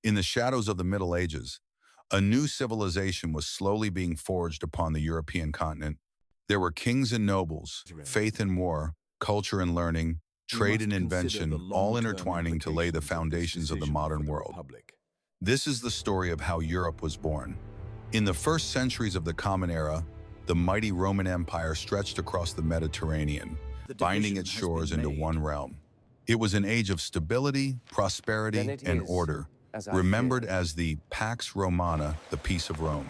In the shadows of the Middle Ages, a new civilization was slowly being forged upon the European continent. There were kings and nobles, faith and war, culture and learning, trade and invention, all intertwining to lay the foundations of the modern world. This is the story of how Europe was born. In the first centuries of the Common Era, the mighty Roman Empire stretched across the Mediterranean, binding its shores into one realm. It was an age of stability, prosperity, and order, remembered as the Pax Romana, the Peace of Rome.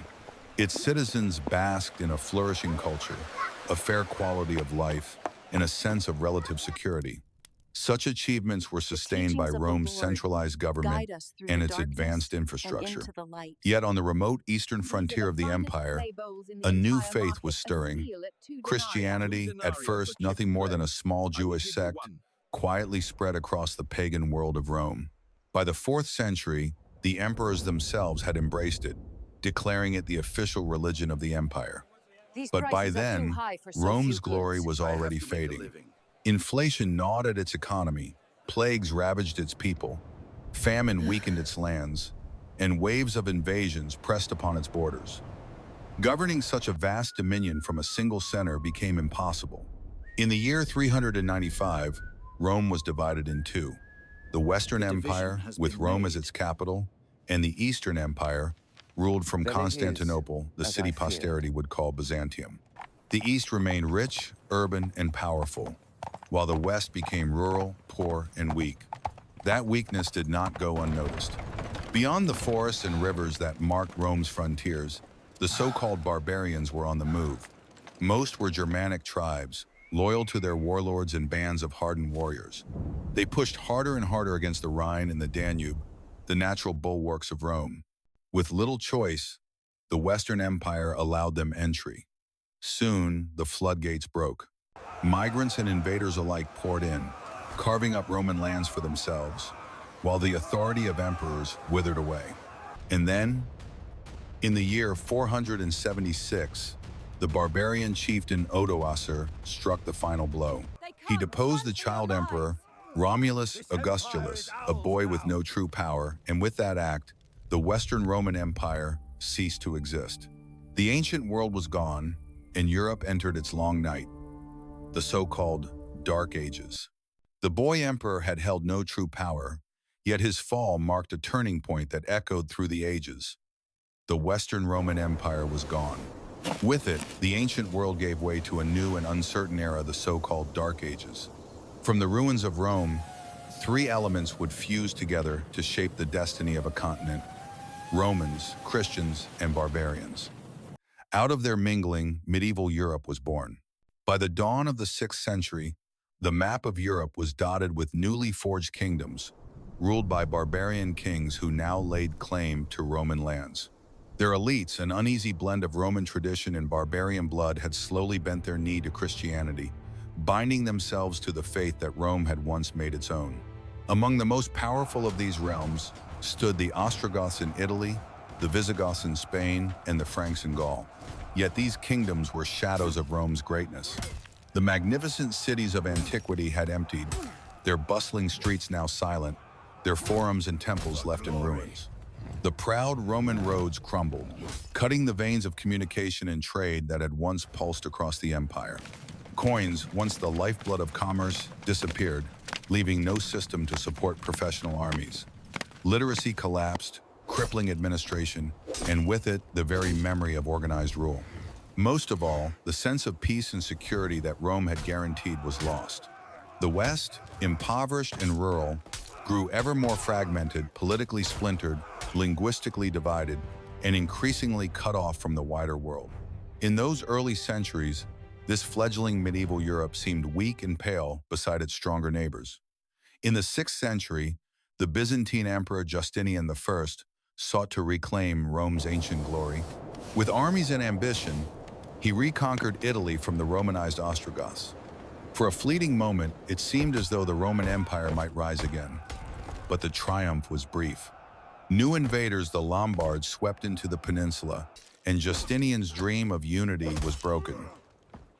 Its citizens basked in a flourishing culture, a fair quality of life, and a sense of relative security. Such achievements were sustained by Rome's centralized government and its advanced infrastructure. Yet on the remote eastern frontier of the empire, a new faith was stirring. Christianity, at first nothing more than a small Jewish sect, quietly spread across the pagan world of Rome. By the 4th century, the emperors themselves had embraced it, declaring it the official religion of the empire. But by then, Rome's glory was already fading. Inflation gnawed at its economy, plagues ravaged its people, famine weakened its lands, and waves of invasions pressed upon its borders. Governing such a vast dominion from a single center became impossible. In the year 395, Rome was divided in two: the Western Empire, with Rome as its capital, and the Eastern Empire, ruled from Constantinople, the city posterity would call Byzantium. The East remained rich, urban, and powerful, while the West became rural, poor, and weak. That weakness did not go unnoticed. Beyond the forests and rivers that marked Rome's frontiers, the so-called barbarians were on the move. Most were Germanic tribes, loyal to their warlords and bands of hardened warriors. They pushed harder and harder against the Rhine and the Danube, the natural bulwarks of Rome. With little choice, the Western Empire allowed them entry. Soon, the floodgates broke. Migrants and invaders alike poured in, carving up Roman lands for themselves, while the authority of emperors withered away. And then, in the year 476, the barbarian chieftain Odoacer struck the final blow. He deposed the child emperor, Romulus Augustulus, a boy with no true power, and with that act, the Western Roman Empire ceased to exist. The ancient world was gone, and Europe entered its long night, the so-called Dark Ages. The boy emperor had held no true power, yet his fall marked a turning point that echoed through the ages. The Western Roman Empire was gone. With it, the ancient world gave way to a new and uncertain era, the so-called Dark Ages. From the ruins of Rome, three elements would fuse together to shape the destiny of a continent: Romans, Christians, and barbarians. Out of their mingling, medieval Europe was born. By the dawn of the 6th century, the map of Europe was dotted with newly forged kingdoms, ruled by barbarian kings who now laid claim to Roman lands. Their elites, an uneasy blend of Roman tradition and barbarian blood, had slowly bent their knee to Christianity, binding themselves to the faith that Rome had once made its own. Among the most powerful of these realms stood the Ostrogoths in Italy, the Visigoths in Spain, and the Franks in Gaul. Yet these kingdoms were shadows of Rome's greatness. The magnificent cities of antiquity had emptied, their bustling streets now silent, their forums and temples left in ruins. The proud Roman roads crumbled, cutting the veins of communication and trade that had once pulsed across the empire. Coins, once the lifeblood of commerce, disappeared, leaving no system to support professional armies. Literacy collapsed, crippling administration, and with it, the very memory of organized rule. Most of all, the sense of peace and security that Rome had guaranteed was lost. The West, impoverished and rural, grew ever more fragmented, politically splintered, linguistically divided, and increasingly cut off from the wider world. In those early centuries, this fledgling medieval Europe seemed weak and pale beside its stronger neighbors. In the 6th century, the Byzantine Emperor Justinian I sought to reclaim Rome's ancient glory. With armies and ambition, he reconquered Italy from the Romanized Ostrogoths. For a fleeting moment, it seemed as though the Roman Empire might rise again. But the triumph was brief. New invaders, the Lombards, swept into the peninsula, and Justinian's dream of unity was broken.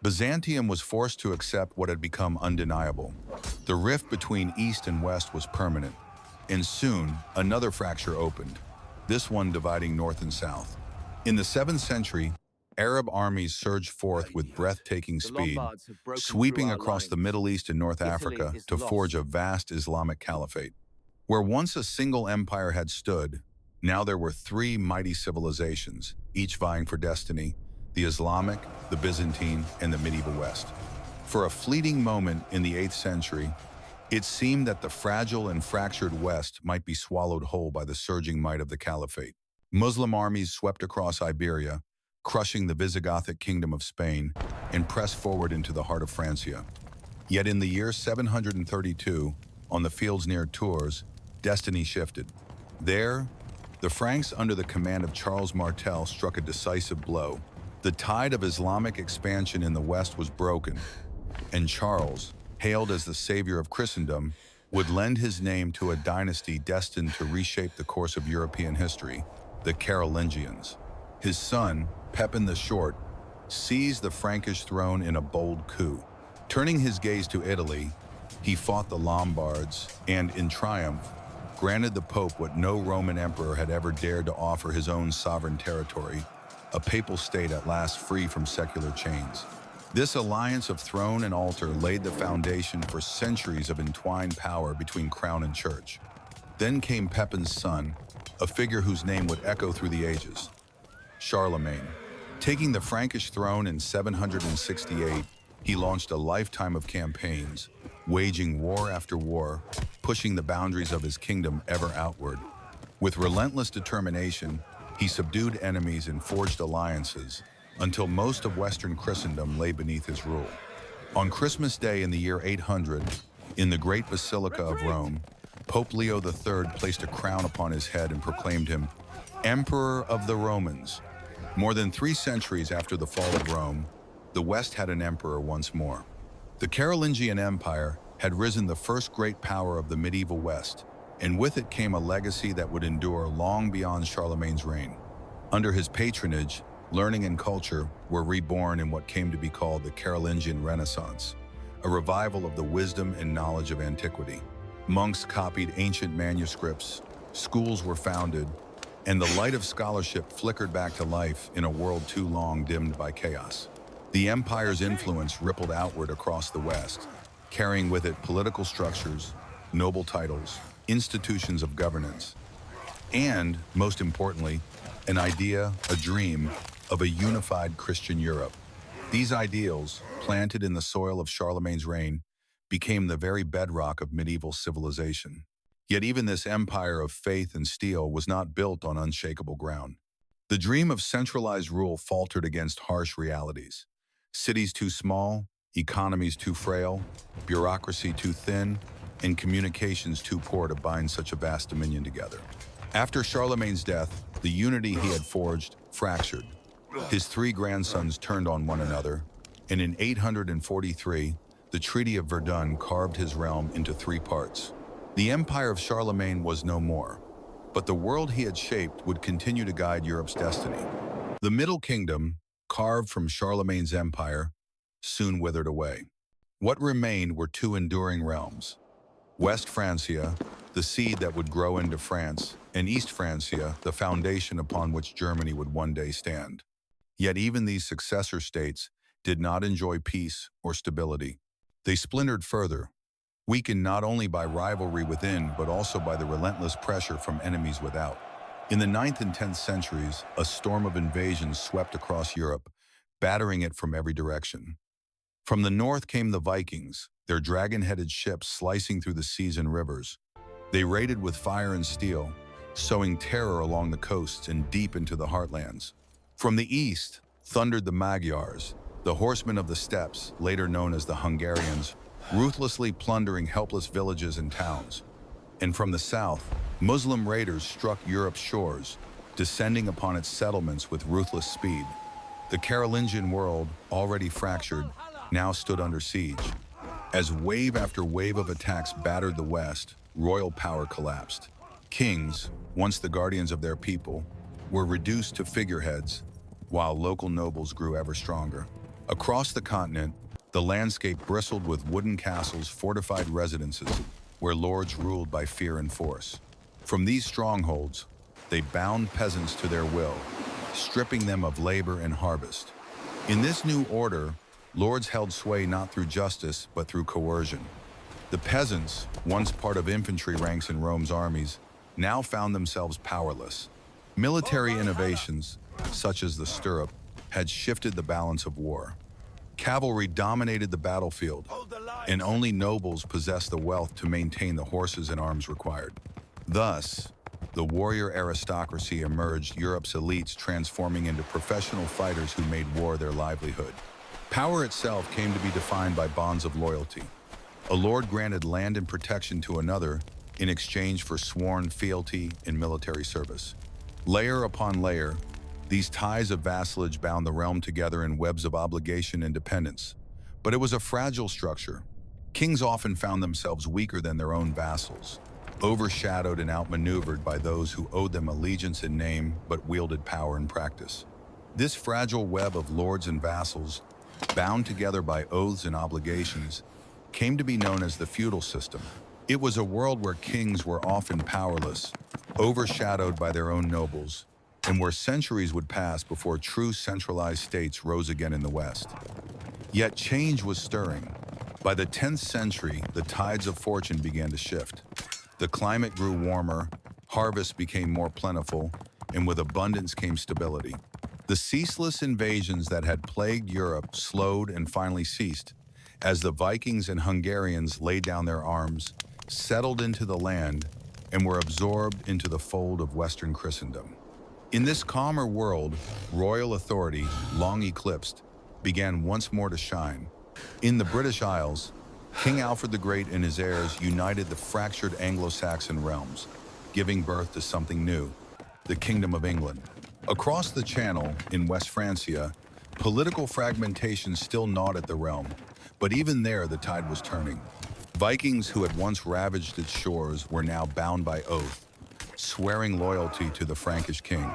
Byzantium was forced to accept what had become undeniable. The rift between East and West was permanent. And soon, another fracture opened, this one dividing north and south. In the 7th century, Arab armies surged forth with breathtaking speed, sweeping across the Middle East and North Africa to forge a vast Islamic caliphate. Where once a single empire had stood, now there were three mighty civilizations, each vying for destiny: the Islamic, the Byzantine, and the medieval West. For a fleeting moment in the 8th century, it seemed that the fragile and fractured West might be swallowed whole by the surging might of the caliphate. Muslim armies swept across Iberia, crushing the Visigothic kingdom of Spain, and pressed forward into the heart of Francia. Yet in the year 732, on the fields near Tours, destiny shifted. There, the Franks under the command of Charles Martel struck a decisive blow. The tide of Islamic expansion in the West was broken, and Charles, hailed as the savior of Christendom, would lend his name to a dynasty destined to reshape the course of European history, the Carolingians. His son, Pepin the Short, seized the Frankish throne in a bold coup. Turning his gaze to Italy, he fought the Lombards and, in triumph, granted the Pope what no Roman emperor had ever dared to offer: his own sovereign territory, a papal state at last free from secular chains. This alliance of throne and altar laid the foundation for centuries of entwined power between crown and church. Then came Pepin's son, a figure whose name would echo through the ages: Charlemagne. Taking the Frankish throne in 768, he launched a lifetime of campaigns, waging war after war, pushing the boundaries of his kingdom ever outward. With relentless determination, he subdued enemies and forged alliances, until most of Western Christendom lay beneath his rule. On Christmas Day in the year 800, in the Great Basilica of Rome, Pope Leo III placed a crown upon his head and proclaimed him Emperor of the Romans. More than 3 centuries after the fall of Rome, the West had an emperor once more. The Carolingian Empire had risen, the first great power of the medieval West, and with it came a legacy that would endure long beyond Charlemagne's reign. Under his patronage, learning and culture were reborn in what came to be called the Carolingian Renaissance, a revival of the wisdom and knowledge of antiquity. Monks copied ancient manuscripts, schools were founded, and the light of scholarship flickered back to life in a world too long dimmed by chaos. The empire's influence rippled outward across the West, carrying with it political structures, noble titles, institutions of governance, and, most importantly, an idea, a dream, of a unified Christian Europe. These ideals, planted in the soil of Charlemagne's reign, became the very bedrock of medieval civilization. Yet even this empire of faith and steel was not built on unshakable ground. The dream of centralized rule faltered against harsh realities. Cities too small, economies too frail, bureaucracy too thin, and communications too poor to bind such a vast dominion together. After Charlemagne's death, the unity he had forged fractured. His 3 grandsons turned on one another, and in 843, the Treaty of Verdun carved his realm into 3 parts. The empire of Charlemagne was no more, but the world he had shaped would continue to guide Europe's destiny. The Middle Kingdom, carved from Charlemagne's empire, soon withered away. What remained were 2 enduring realms: West Francia, the seed that would grow into France, and East Francia, the foundation upon which Germany would one day stand. Yet even these successor states did not enjoy peace or stability. They splintered further, weakened not only by rivalry within, but also by the relentless pressure from enemies without. In the 9th and 10th centuries, a storm of invasions swept across Europe, battering it from every direction. From the north came the Vikings, their dragon-headed ships slicing through the seas and rivers. They raided with fire and steel, sowing terror along the coasts and deep into the heartlands. From the east thundered the Magyars, the horsemen of the steppes, later known as the Hungarians, ruthlessly plundering helpless villages and towns. And from the south, Muslim raiders struck Europe's shores, descending upon its settlements with ruthless speed. The Carolingian world, already fractured, now stood under siege. As wave after wave of attacks battered the West, royal power collapsed. Kings, once the guardians of their people, were reduced to figureheads, while local nobles grew ever stronger. Across the continent, the landscape bristled with wooden castles, fortified residences, where lords ruled by fear and force. From these strongholds, they bound peasants to their will, stripping them of labor and harvest. In this new order, lords held sway not through justice, but through coercion. The peasants, once part of infantry ranks in Rome's armies, now found themselves powerless. Military innovations, such as the stirrup, had shifted the balance of war. Cavalry dominated the battlefield, and only nobles possessed the wealth to maintain the horses and arms required. Thus, the warrior aristocracy emerged, Europe's elites transforming into professional fighters who made war their livelihood. Power itself came to be defined by bonds of loyalty. A lord granted land and protection to another in exchange for sworn fealty in military service. Layer upon layer, these ties of vassalage bound the realm together in webs of obligation and dependence. But it was a fragile structure. Kings often found themselves weaker than their own vassals, overshadowed and outmaneuvered by those who owed them allegiance in name but wielded power in practice. This fragile web of lords and vassals, bound together by oaths and obligations, came to be known as the feudal system. It was a world where kings were often powerless, overshadowed by their own nobles, and where centuries would pass before true centralized states rose again in the West. Yet change was stirring. By the 10th century, the tides of fortune began to shift. The climate grew warmer, harvests became more plentiful, and with abundance came stability. The ceaseless invasions that had plagued Europe slowed and finally ceased, as the Vikings and Hungarians laid down their arms, settled into the land, and were absorbed into the fold of Western Christendom. In this calmer world, royal authority, long eclipsed, began once more to shine. In the British Isles, King Alfred the Great and his heirs united the fractured Anglo-Saxon realms, giving birth to something new, the Kingdom of England. Across the Channel, in West Francia, political fragmentation still gnawed at the realm, but even there the tide was turning. Vikings who had once ravaged its shores were now bound by oath, swearing loyalty to the Frankish king.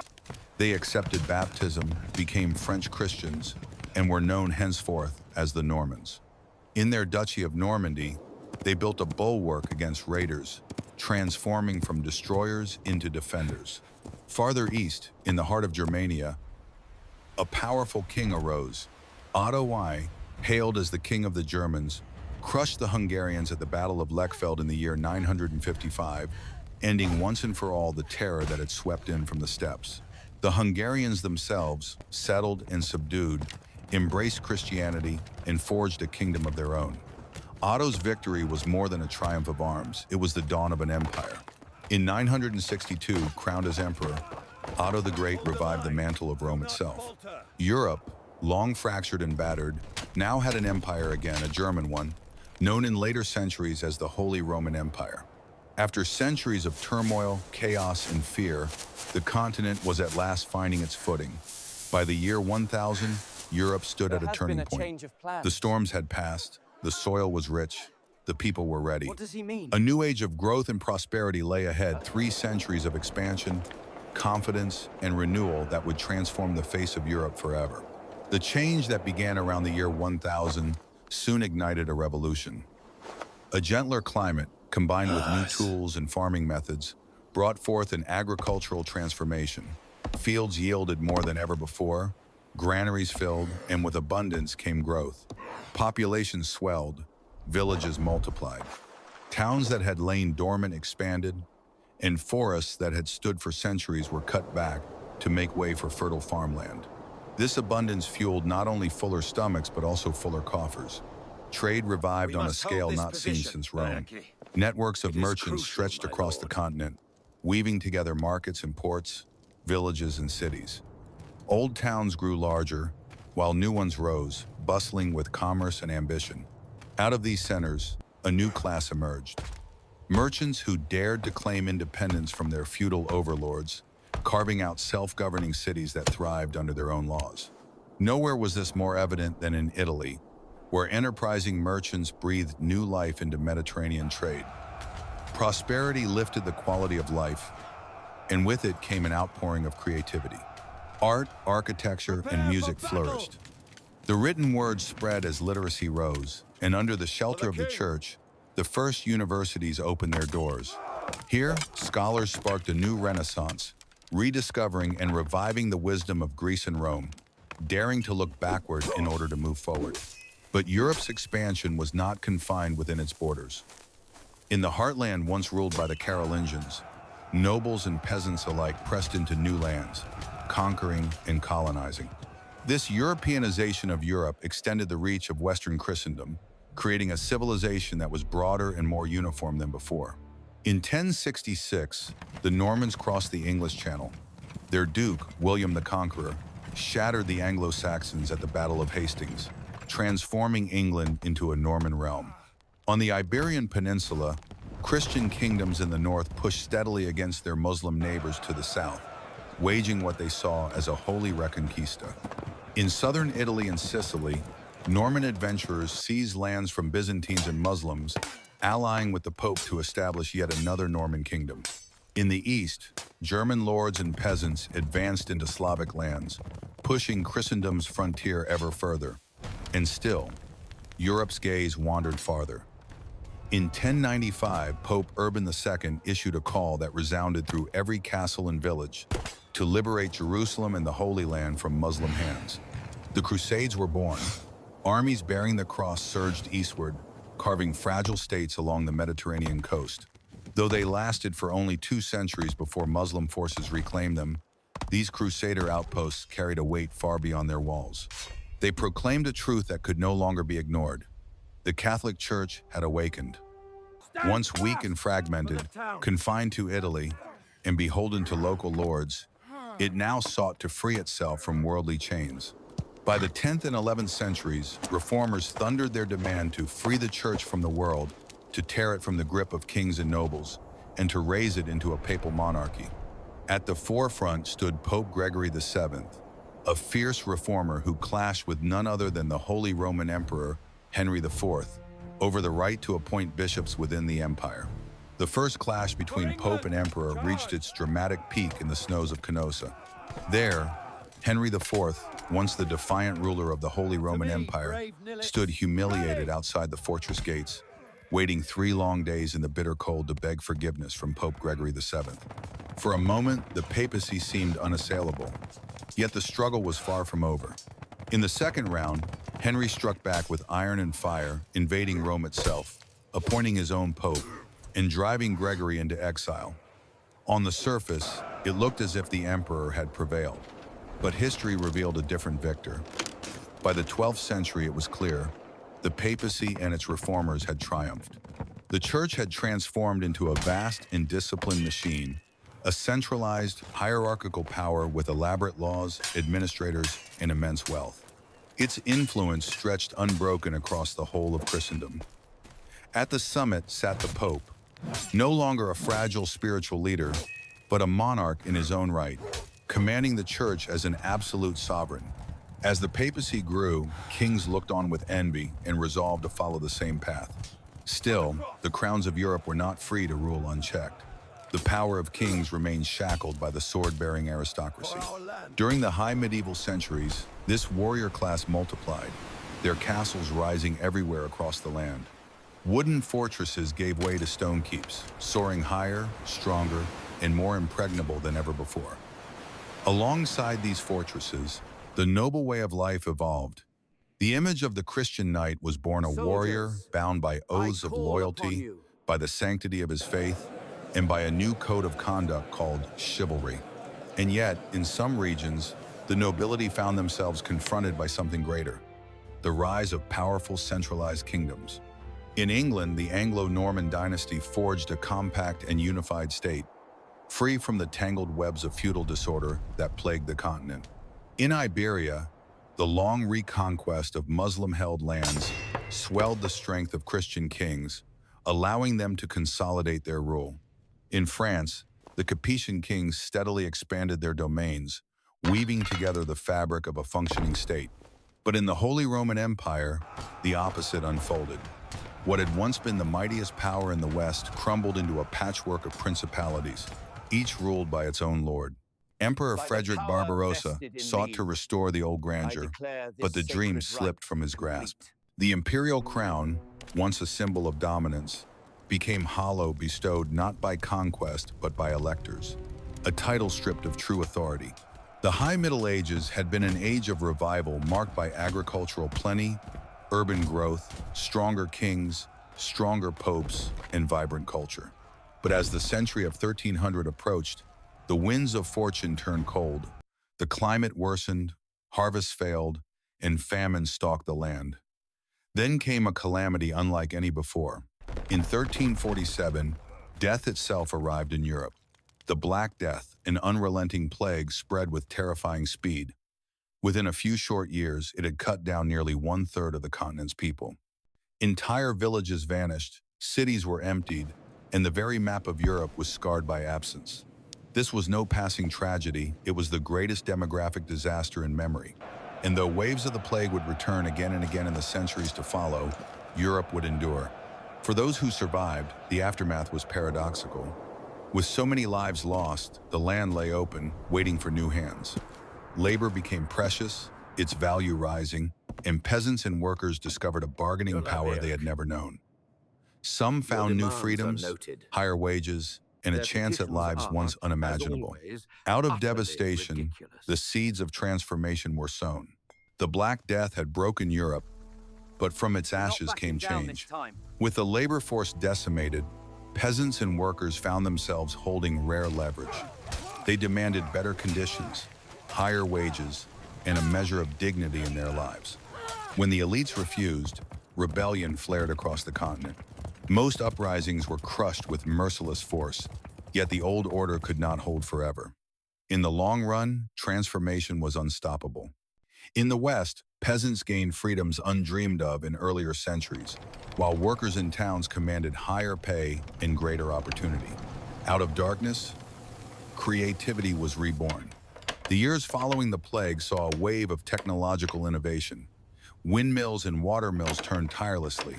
They accepted baptism, became French Christians, and were known henceforth as the Normans. In their Duchy of Normandy, they built a bulwark against raiders, transforming from destroyers into defenders. Farther east, in the heart of Germania, a powerful king arose. Otto I, hailed as the king of the Germans, crushed the Hungarians at the Battle of Lechfeld in the year 955, ending once and for all the terror that had swept in from the steppes. The Hungarians themselves, settled and subdued, embraced Christianity and forged a kingdom of their own. Otto's victory was more than a triumph of arms, it was the dawn of an empire. In 962, crowned as emperor, Otto the Great revived the mantle of Rome itself. Europe, long fractured and battered, now had an empire again, a German one, known in later centuries as the Holy Roman Empire. After centuries of turmoil, chaos, and fear, the continent was at last finding its footing. By the year 1000, Europe stood at a turning point. The storms had passed, the soil was rich, the people were ready. What does he mean? A new age of growth and prosperity lay ahead, 3 centuries of expansion, confidence, and renewal that would transform the face of Europe forever. The change that began around the year 1000 soon ignited a revolution. A gentler climate, combined with new tools and farming methods, brought forth an agricultural transformation. Fields yielded more than ever before, granaries filled, and with abundance came growth. Populations swelled, villages multiplied. Towns that had lain dormant expanded, and forests that had stood for centuries were cut back to make way for fertile farmland. This abundance fueled not only fuller stomachs but also fuller coffers. Trade revived on a scale not seen since Rome. Networks of merchants stretched across the continent, weaving together markets and ports, villages and cities. Old towns grew larger, while new ones rose, bustling with commerce and ambition. Out of these centers, a new class emerged. Merchants who dared to claim independence from their feudal overlords, carving out self-governing cities that thrived under their own laws. Nowhere was this more evident than in Italy, where enterprising merchants breathed new life into Mediterranean trade. Prosperity lifted the quality of life, and with it came an outpouring of creativity. Art, architecture, and music flourished. The written word spread as literacy rose, and under the shelter of the church, the first universities opened their doors. Here, scholars sparked a new renaissance, rediscovering and reviving the wisdom of Greece and Rome, daring to look backward in order to move forward. But Europe's expansion was not confined within its borders. In the heartland once ruled by the Carolingians, nobles and peasants alike pressed into new lands, conquering and colonizing. This Europeanization of Europe extended the reach of Western Christendom, creating a civilization that was broader and more uniform than before. In 1066, the Normans crossed the English Channel. Their duke, William the Conqueror, shattered the Anglo-Saxons at the Battle of Hastings, transforming England into a Norman realm. On the Iberian Peninsula, Christian kingdoms in the north pushed steadily against their Muslim neighbors to the south, waging what they saw as a holy reconquista. In southern Italy and Sicily, Norman adventurers seized lands from Byzantines and Muslims, allying with the Pope to establish yet another Norman kingdom. In the east, German lords and peasants advanced into Slavic lands, pushing Christendom's frontier ever further. And still, Europe's gaze wandered farther. In 1095, Pope Urban II issued a call that resounded through every castle and village to liberate Jerusalem and the Holy Land from Muslim hands. The Crusades were born. Armies bearing the cross surged eastward, carving fragile states along the Mediterranean coast. Though they lasted for only 2 centuries before Muslim forces reclaimed them, these crusader outposts carried a weight far beyond their walls. They proclaimed a truth that could no longer be ignored. The Catholic Church had awakened. Once weak and fragmented, confined to Italy, and beholden to local lords, it now sought to free itself from worldly chains. By the 10th and 11th centuries, reformers thundered their demand to free the church from the world, to tear it from the grip of kings and nobles, and to raise it into a papal monarchy. At the forefront stood Pope Gregory VII, a fierce reformer who clashed with none other than the Holy Roman Emperor, Henry IV, over the right to appoint bishops within the empire. The first clash between Pope and Emperor reached its dramatic peak in the snows of Canossa. There, Henry IV, once the defiant ruler of the Holy Roman Empire, stood humiliated outside the fortress gates, waiting 3 long days in the bitter cold to beg forgiveness from Pope Gregory VII. For a moment, the papacy seemed unassailable, yet the struggle was far from over. In the second round, Henry struck back with iron and fire, invading Rome itself, appointing his own pope, and driving Gregory into exile. On the surface, it looked as if the emperor had prevailed, but history revealed a different victor. By the 12th century, it was clear the papacy and its reformers had triumphed. The church had transformed into a vast and disciplined machine, a centralized, hierarchical power with elaborate laws, administrators, and immense wealth. Its influence stretched unbroken across the whole of Christendom. At the summit sat the Pope, no longer a fragile spiritual leader, but a monarch in his own right, commanding the church as an absolute sovereign. As the papacy grew, kings looked on with envy and resolved to follow the same path. Still, the crowns of Europe were not free to rule unchecked. The power of kings remained shackled by the sword-bearing aristocracy. During the high medieval centuries, this warrior class multiplied, their castles rising everywhere across the land. Wooden fortresses gave way to stone keeps, soaring higher, stronger, and more impregnable than ever before. Alongside these fortresses, the noble way of life evolved. The image of the Christian knight was born a warrior bound by oaths of loyalty, by the sanctity of his faith, and by a new code of conduct called chivalry. And yet, in some regions, the nobility found themselves confronted by something greater, the rise of powerful centralized kingdoms. In England, the Anglo-Norman dynasty forged a compact and unified state, free from the tangled webs of feudal disorder that plagued the continent. In Iberia, the long reconquest of Muslim-held lands swelled the strength of Christian kings, allowing them to consolidate their rule. In France, the Capetian kings steadily expanded their domains, weaving together the fabric of a functioning state. But in the Holy Roman Empire, the opposite unfolded. What had once been the mightiest power in the West crumbled into a patchwork of principalities, each ruled by its own lord. Emperor Frederick Barbarossa sought to restore the old grandeur, but the dream slipped from his grasp. The imperial crown, once a symbol of dominance, became hollow, bestowed not by conquest but by electors, a title stripped of true authority. The High Middle Ages had been an age of revival marked by agricultural plenty, urban growth, stronger kings, stronger popes, and vibrant culture. But as the century of 1300 approached, the winds of fortune turned cold. The climate worsened, harvests failed, and famine stalked the land. Then came a calamity unlike any before. In 1347, death itself arrived in Europe. The Black Death, an unrelenting plague, spread with terrifying speed. Within a few short years, it had cut down nearly one-third of the continent's people. Entire villages vanished, cities were emptied, and the very map of Europe was scarred by absence. This was no passing tragedy, it was the greatest demographic disaster in memory. And though waves of the plague would return again and again in the centuries to follow, Europe would endure. For those who survived, the aftermath was paradoxical. With so many lives lost, the land lay open, waiting for new hands. Labor became precious, its value rising, and peasants and workers discovered a bargaining power they had never known. Some found new freedoms, higher wages, and a chance at lives once unimaginable. Out of devastation, the seeds of transformation were sown. The Black Death had broken Europe, but from its ashes came change. With the labor force decimated, peasants and workers found themselves holding rare leverage. They demanded better conditions, higher wages, and a measure of dignity in their lives. When the elites refused, rebellion flared across the continent. Most uprisings were crushed with merciless force, yet the old order could not hold forever. In the long run, transformation was unstoppable. In the West, peasants gained freedoms undreamed of in earlier centuries, while workers in towns commanded higher pay and greater opportunity. Out of darkness, creativity was reborn. The years following the plague saw a wave of technological innovation. Windmills and water mills turned tirelessly.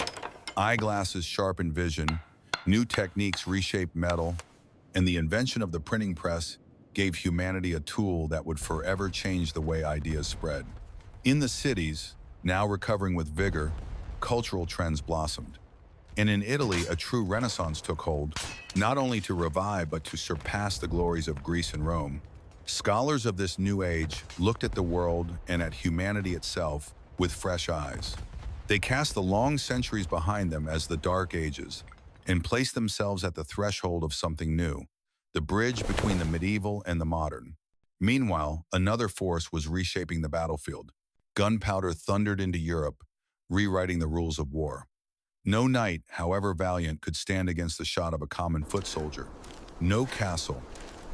Eyeglasses sharpened vision, new techniques reshaped metal, and the invention of the printing press gave humanity a tool that would forever change the way ideas spread. In the cities, now recovering with vigor, cultural trends blossomed. And in Italy, a true renaissance took hold, not only to revive but to surpass the glories of Greece and Rome. Scholars of this new age looked at the world and at humanity itself with fresh eyes. They cast the long centuries behind them as the Dark Ages and placed themselves at the threshold of something new, the bridge between the medieval and the modern. Meanwhile, another force was reshaping the battlefield. Gunpowder thundered into Europe, rewriting the rules of war. No knight, however valiant, could stand against the shot of a common foot soldier. No castle,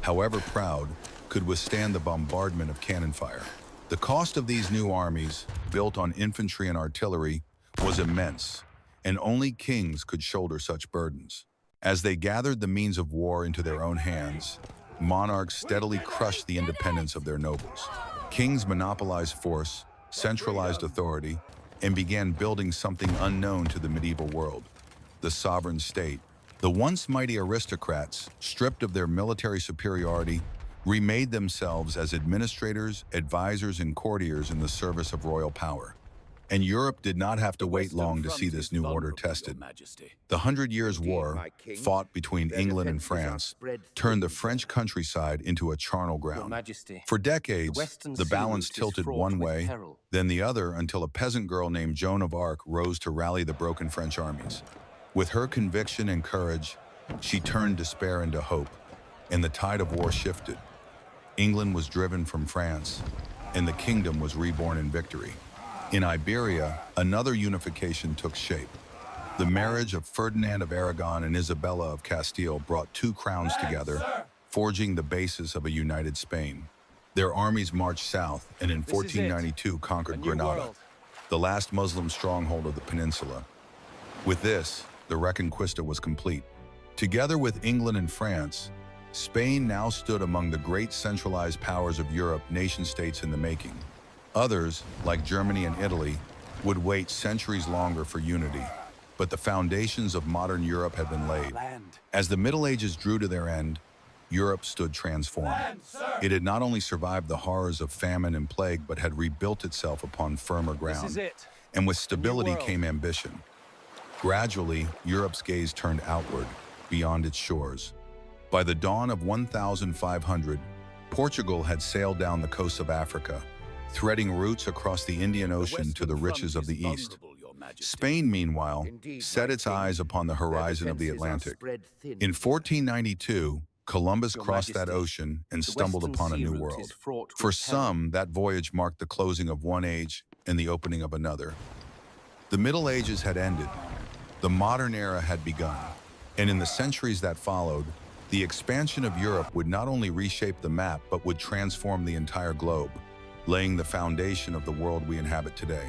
however proud, could withstand the bombardment of cannon fire. The cost of these new armies, built on infantry and artillery, was immense, and only kings could shoulder such burdens. As they gathered the means of war into their own hands, monarchs steadily crushed the independence of their nobles. Kings monopolized force, centralized authority, and began building something unknown to the medieval world, the sovereign state. The once mighty aristocrats, stripped of their military superiority, remade themselves as administrators, advisors, and courtiers in the service of royal power. And Europe did not have to wait long to see this new order tested. The 100 Years' War, fought between England and France, turned the French countryside into a charnel ground. For decades, the balance tilted one way, then the other, until a peasant girl named Joan of Arc rose to rally the broken French armies. With her conviction and courage, she turned despair into hope, and the tide of war shifted. England was driven from France, and the kingdom was reborn in victory. In Iberia, another unification took shape. The marriage of Ferdinand of Aragon and Isabella of Castile brought two crowns together, forging the basis of a united Spain. Their armies marched south and in 1492 conquered Granada, the last Muslim stronghold of the peninsula. With this, the Reconquista was complete. Together with England and France, Spain now stood among the great centralized powers of Europe, nation-states in the making. Others, like Germany and Italy, would wait centuries longer for unity, but the foundations of modern Europe had been laid. As the Middle Ages drew to their end, Europe stood transformed. It had not only survived the horrors of famine and plague, but had rebuilt itself upon firmer ground. And with stability came ambition. Gradually, Europe's gaze turned outward, beyond its shores. By the dawn of 1500, Portugal had sailed down the coast of Africa, threading routes across the Indian Ocean to the riches of the East. Spain, meanwhile, set its eyes upon the horizon of the Atlantic. In 1492, Columbus crossed that ocean and stumbled upon a new world. For some, that voyage marked the closing of one age and the opening of another. The Middle Ages had ended. The modern era had begun. And in the centuries that followed, the expansion of Europe would not only reshape the map, but would transform the entire globe, laying the foundation of the world we inhabit today.